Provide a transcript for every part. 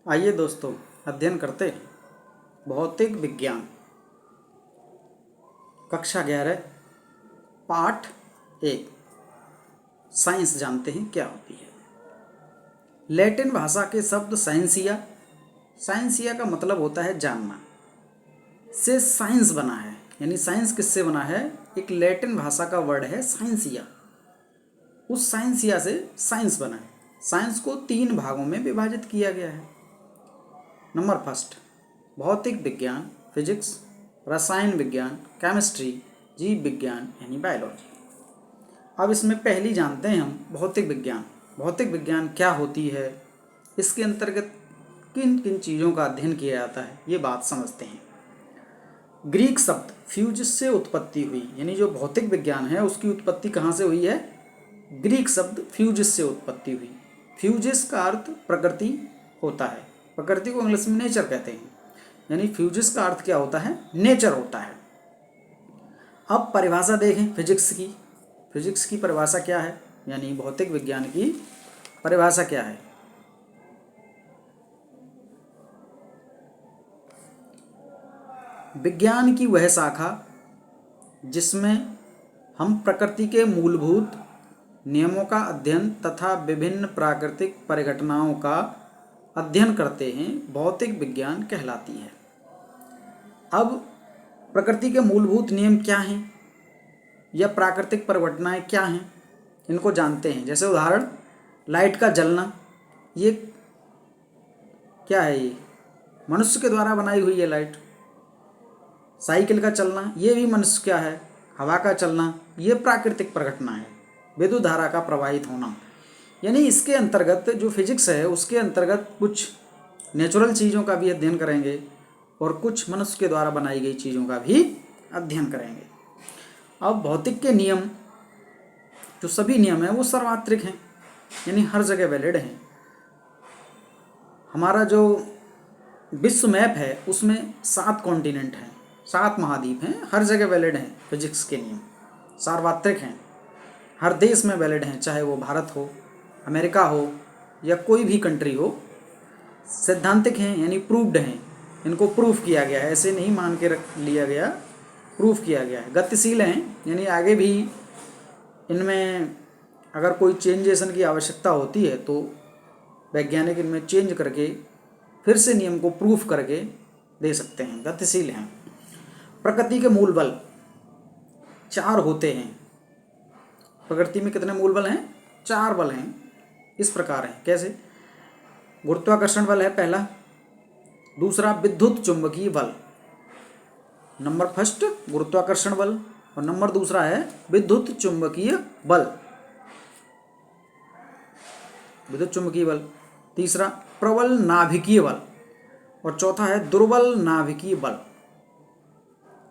आइए दोस्तों, अध्ययन करते हैं भौतिक विज्ञान कक्षा 11 पाठ 1 साइंस जानते हैं क्या होती है। लैटिन भाषा के शब्द साइंसिया का मतलब होता है जानना, से साइंस बना है। यानी साइंस किससे बना है? एक लैटिन भाषा का वर्ड है साइंसिया, उस साइंसिया से साइंस बना है। साइंस को 3 भागों में विभाजित किया गया है। नंबर फर्स्ट, भौतिक विज्ञान फिजिक्स, रसायन विज्ञान केमिस्ट्री, जीव विज्ञान यानी बायोलॉजी। अब इसमें पहली जानते हैं हम भौतिक विज्ञान। भौतिक विज्ञान क्या होती है, इसके अंतर्गत किन किन चीज़ों का अध्ययन किया जाता है, ये बात समझते हैं। ग्रीक शब्द फ्यूजिस से उत्पत्ति हुई, यानी जो भौतिक विज्ञान है उसकी उत्पत्ति कहाँ से हुई है? ग्रीक शब्द फ्यूजिस से उत्पत्ति हुई। फ्यूजिस का अर्थ प्रकृति होता है, प्रकृति को इंग्लिश में नेचर कहते हैं, यानी फ्यूजिस का अर्थ क्या होता है? नेचर होता है। अब परिभाषा देखें फिजिक्स की परिभाषा क्या है, यानी भौतिक विज्ञान की परिभाषा क्या है? विज्ञान की वह शाखा जिसमें हम प्रकृति के मूलभूत नियमों का अध्ययन तथा विभिन्न प्राकृतिक परिघटनाओं का अध्ययन करते हैं, भौतिक विज्ञान कहलाती है। अब प्रकृति के मूलभूत नियम क्या हैं या प्राकृतिक परिघटनाएं क्या हैं, इनको जानते हैं। जैसे उदाहरण, लाइट का जलना, ये क्या है? ये मनुष्य के द्वारा बनाई हुई है लाइट। साइकिल का चलना, ये भी मनुष्य क्या है? हवा का चलना, ये प्राकृतिक परिघटना है। विद्युत धारा का प्रवाहित होना, यानी इसके अंतर्गत जो फिजिक्स है उसके अंतर्गत कुछ नेचुरल चीज़ों का भी अध्ययन करेंगे और कुछ मनुष्य के द्वारा बनाई गई चीज़ों का भी अध्ययन करेंगे। अब भौतिक के नियम, जो सभी नियम हैं वो सार्वत्रिक हैं, यानी हर जगह वैलिड हैं। हमारा जो विश्व मैप है उसमें 7 कॉन्टिनेंट हैं, 7 महाद्वीप हैं, हर जगह वैलिड हैं। फिजिक्स के नियम सार्वत्रिक हैं, हर देश में वैलिड हैं, चाहे वो भारत हो, अमेरिका हो या कोई भी कंट्री हो। सैद्धांतिक हैं, यानी प्रूव्ड हैं, इनको प्रूफ किया गया है, ऐसे नहीं मान के रख लिया गया, प्रूफ किया गया है। गतिशील हैं, यानी आगे भी इनमें अगर कोई चेंजेशन की आवश्यकता होती है तो वैज्ञानिक इनमें चेंज करके फिर से नियम को प्रूफ करके दे सकते हैं। गतिशील हैं। प्रकृति के मूल बल 4 होते हैं। प्रकृति में कितने मूल बल हैं? 4 बल हैं। इस प्रकार हैं, कैसे? गुरुत्वाकर्षण बल है पहला, दूसरा विद्युत चुंबकीय बल। नंबर फर्स्ट गुरुत्वाकर्षण बल और नंबर दूसरा है विद्युत चुंबकीय बल, विद्युत चुंबकीय बल। तीसरा प्रबल नाभिकीय बल और चौथा है दुर्बल नाभिकीय बल।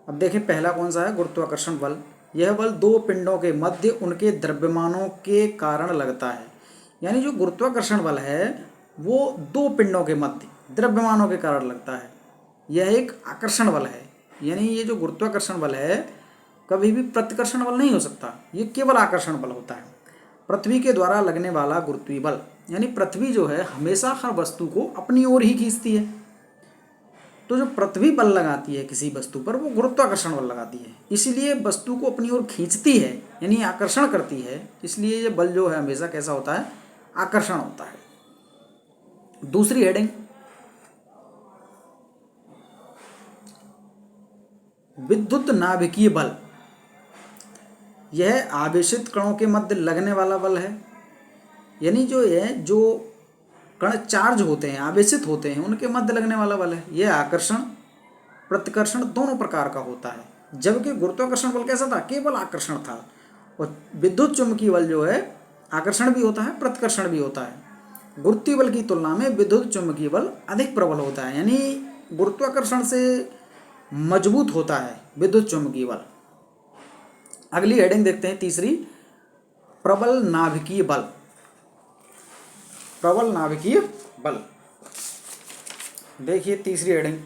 अब देखें पहला कौन सा है? गुरुत्वाकर्षण बल। यह बल 2 पिंडों के मध्य उनके द्रव्यमानों के कारण लगता है। यानी जो गुरुत्वाकर्षण बल है वो 2 पिंडों के मध्य द्रव्यमानों के कारण लगता है। यह एक आकर्षण बल है, यानी ये जो गुरुत्वाकर्षण बल है कभी भी प्रतिकर्षण बल नहीं हो सकता, ये केवल आकर्षण बल होता है। पृथ्वी के द्वारा लगने वाला गुरुत्वीय बल, यानी पृथ्वी जो है हमेशा हर वस्तु को अपनी ओर ही खींचती है, तो जो पृथ्वी बल लगाती है किसी वस्तु पर वो गुरुत्वाकर्षण बल लगाती है, इसीलिए वस्तु को अपनी ओर खींचती है, यानी आकर्षण करती है। इसलिए ये बल जो है हमेशा कैसा होता है? आकर्षण होता है। दूसरी हेडिंग, विद्युत नाभिकीय बल। यह आवेशित कणों के मध्य लगने वाला बल है, यानी जो कण चार्ज होते हैं, आवेशित होते हैं, उनके मध्य लगने वाला बल है। यह आकर्षण प्रतिकर्षण दोनों प्रकार का होता है, जबकि गुरुत्वाकर्षण बल कैसा था? केवल आकर्षण था। और विद्युत चुंबकीय बल जो है आकर्षण भी होता है प्रतिकर्षण भी होता है। गुरुत्वीय बल की तुलना में विद्युत चुंबकीय बल अधिक प्रबल होता है, यानी गुरुत्वाकर्षण से मजबूत होता है विद्युत चुंबकीय बल। अगली हेडिंग देखते हैं, तीसरी, प्रबल नाभिकीय बल। प्रबल नाभिकीय बल, देखिए तीसरी हेडिंग,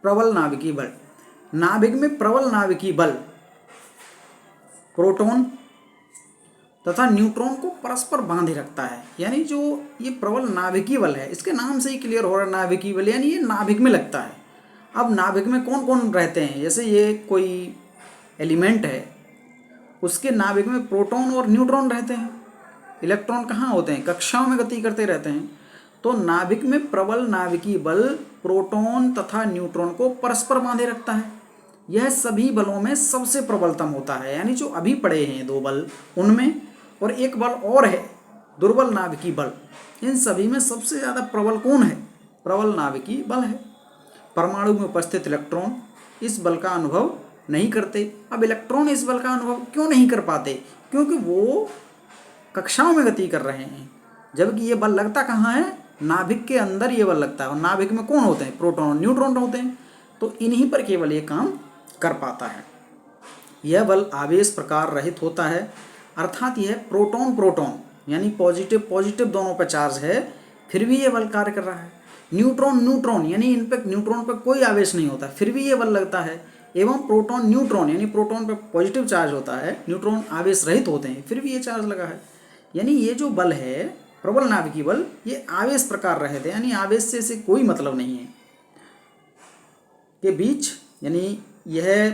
प्रबल नाभिकीय बल। नाभिक में प्रबल नाभिकीय बल प्रोटॉन तथा न्यूट्रॉन को परस्पर बांधे रखता है। यानी जो ये प्रबल नाभिकीय बल है, इसके नाम से ही क्लियर हो रहा है नाभिकीय बल, यानी ये नाभिक में लगता है। अब नाभिक में कौन कौन रहते हैं, जैसे ये कोई एलिमेंट है, उसके नाभिक में प्रोटॉन और न्यूट्रॉन रहते हैं। इलेक्ट्रॉन कहाँ होते हैं, कक्षाओं में गति करते रहते हैं। तो नाभिक में प्रबल नाभिकीय बल प्रोटॉन तथा न्यूट्रॉन को परस्पर बांधे रखता है। यह सभी बलों में सबसे प्रबलतम होता है। यानी जो अभी पढ़े हैं 2 बल, उनमें और एक बल और है दुर्बल नाभिकीय बल, इन सभी में सबसे ज़्यादा प्रबल कौन है, प्रबल नाभिकीय बल है। परमाणु में उपस्थित इलेक्ट्रॉन इस बल का अनुभव नहीं करते। अब इलेक्ट्रॉन इस बल का अनुभव क्यों नहीं कर पाते, क्योंकि वो कक्षाओं में गति कर रहे हैं, जबकि ये बल लगता कहाँ है, नाभिक के अंदर ये बल लगता है। और नाभिक में कौन होते हैं, प्रोटॉन और न्यूट्रॉन होते हैं। तो इन्हीं पर केवल ये काम कर पाता है। यह बल आवेश प्रकार रहित होता है, अर्थात यह प्रोटॉन प्रोटॉन यानी पॉजिटिव पॉजिटिव दोनों पर चार्ज है, फिर भी ये बल कार्य कर रहा है। न्यूट्रॉन न्यूट्रॉन यानी इन पर न्यूट्रॉन पर कोई आवेश नहीं होता, फिर भी ये बल लगता है। एवं प्रोटॉन न्यूट्रॉन यानी प्रोटॉन पर पॉजिटिव चार्ज होता है, न्यूट्रॉन आवेश रहित होते हैं, फिर भी ये चार्ज लगा है। यानी ये जो बल है प्रबल नाभिकीय बल, ये आवेश प्रकार रहित है, यानी आवेश से इसे कोई मतलब नहीं है के बीच। यानी यह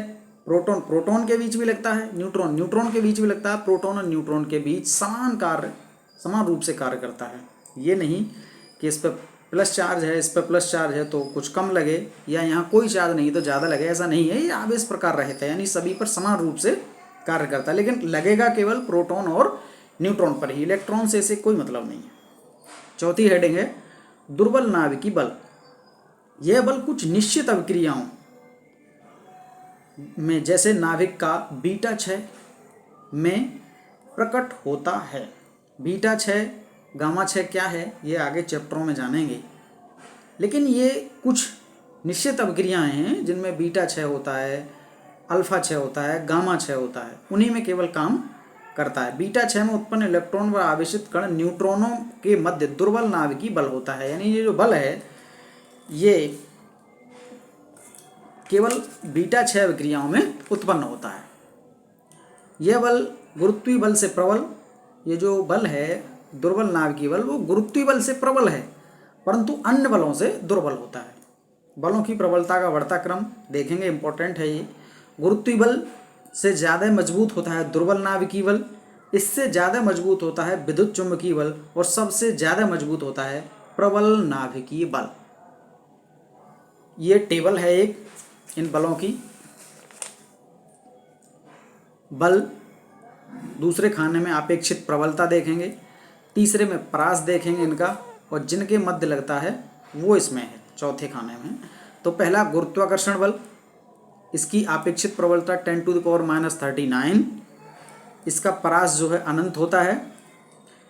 प्रोटॉन प्रोटॉन के बीच भी लगता है, न्यूट्रॉन न्यूट्रॉन के बीच भी लगता है, प्रोटॉन और न्यूट्रॉन के बीच समान रूप से कार्य करता है। ये नहीं कि इस पर प्लस चार्ज है, इस पर प्लस चार्ज है तो कुछ कम लगे, या यहाँ कोई चार्ज नहीं तो ज़्यादा लगे, ऐसा नहीं है। ये आवेश प्रकार रहित है, यानी सभी पर समान रूप से कार्य करता है, लेकिन लगेगा केवल प्रोटॉन और न्यूट्रॉन पर ही, इलेक्ट्रॉन से इसे कोई मतलब नहीं है। चौथी हेडिंग है दुर्बल नाभिकीय बल। यह बल कुछ निश्चित अभिक्रियाओं में, जैसे नाभिक का बीटा क्षय में प्रकट होता है। बीटा क्षय गामा क्षय क्या है ये आगे चैप्टरों में जानेंगे, लेकिन ये कुछ निश्चित अभिक्रियाएं हैं जिनमें बीटा क्षय होता है, अल्फा क्षय होता है, गामा क्षय होता है, उन्हीं में केवल काम करता है। बीटा क्षय में उत्पन्न इलेक्ट्रॉन व आवेशित कण न्यूट्रॉनों के मध्य दुर्बल नाभिकीय बल होता है। यानी ये जो बल है ये केवल बीटा क्षय अभिक्रियाओं में उत्पन्न होता है। यह बल गुरुत्वीय बल से प्रबल, ये जो बल है दुर्बल नाभिकीय बल, वो गुरुत्वीय बल से प्रबल है, परंतु अन्य बलों से दुर्बल होता है। बलों की प्रबलता का बढ़ता क्रम देखेंगे, इंपॉर्टेंट है ये। गुरुत्वीय बल से ज़्यादा मजबूत होता है दुर्बल नाभिकीय बल, इससे ज़्यादा मजबूत होता है विद्युत चुम्बकीय बल, और सबसे ज़्यादा मजबूत होता है प्रबल नाभिकीय बल। ये टेबल है एक इन बलों की। बल दूसरे खाने में अपेक्षित प्रबलता देखेंगे, तीसरे में परास देखेंगे इनका, और जिनके मध्य लगता है वो इसमें है चौथे खाने में। तो पहला गुरुत्वाकर्षण बल, इसकी अपेक्षित प्रबलता 10⁻⁻39, इसका परास जो है अनंत होता है।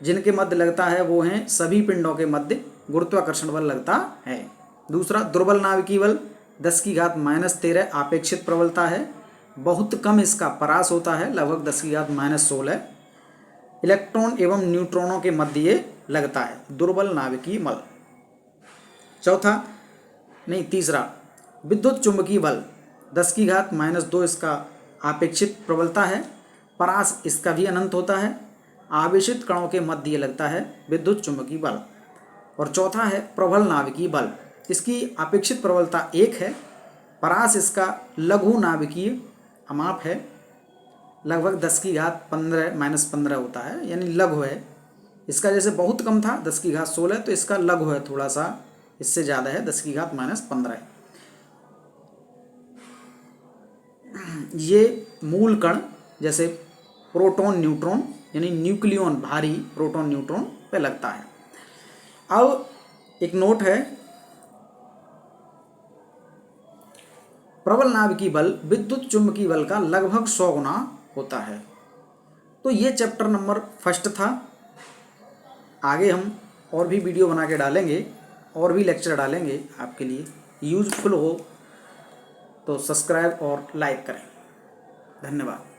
जिनके मध्य लगता है वो हैं सभी पिंडों के मध्य गुरुत्वाकर्षण बल लगता है। दूसरा दुर्बल नाभिकीय बल 10⁻⁻13 अपेक्षित प्रबलता है, बहुत कम इसका परास होता है, लगभग 10⁻16। इलेक्ट्रॉन एवं न्यूट्रॉनों के मध्य ये लगता है, दुर्बल नाभिकीय बल। तीसरा विद्युत चुम्बकीय बल 10⁻2 इसका अपेक्षित प्रबलता है, परास इसका भी अनंत होता है, आवेशित कणों के मध्य ये लगता है विद्युत चुम्बकीय बल। और चौथा है प्रबल नाभिकीय बल, इसकी अपेक्षित प्रबलता 1 है, परास इसका लघु नाभिकीय अमाप है, लगभग 10⁻15 होता है, यानी लघु है। इसका जैसे बहुत कम था 10⁻16, तो इसका लघु है, थोड़ा सा इससे ज़्यादा है 10⁻15। ये मूल कण जैसे प्रोटॉन न्यूट्रॉन यानी न्यूक्लियॉन भारी प्रोटॉन न्यूट्रॉन पे लगता है। अब एक नोट है, प्रबल नाभिकीय बल विद्युत चुम्बकीय बल का लगभग 100 गुना होता है। तो ये चैप्टर नंबर 1 था। आगे हम और भी वीडियो बना के डालेंगे और भी लेक्चर डालेंगे आपके लिए, यूजफुल हो तो सब्सक्राइब और लाइक करें। धन्यवाद।